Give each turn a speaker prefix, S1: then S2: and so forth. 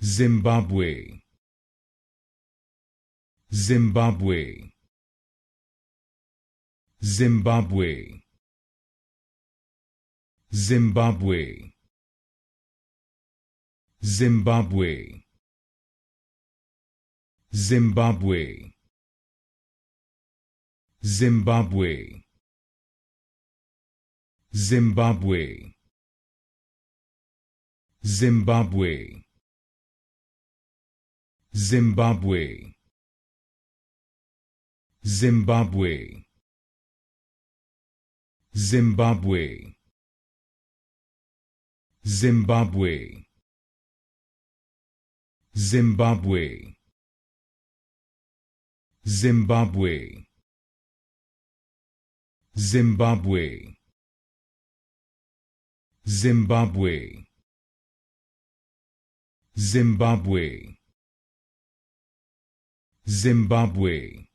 S1: Zimbabwe, Zimbabwe, Zimbabwe, Zimbabwe, Zimbabwe, Zimbabwe, Zimbabwe, Zimbabwe, Zimbabwe, Zimbabwe, Zimbabwe, Zimbabwe, Zimbabwe, Zimbabwe, Zimbabwe, Zimbabwe, Zimbabwe, Zimbabwe, Zimbabwe,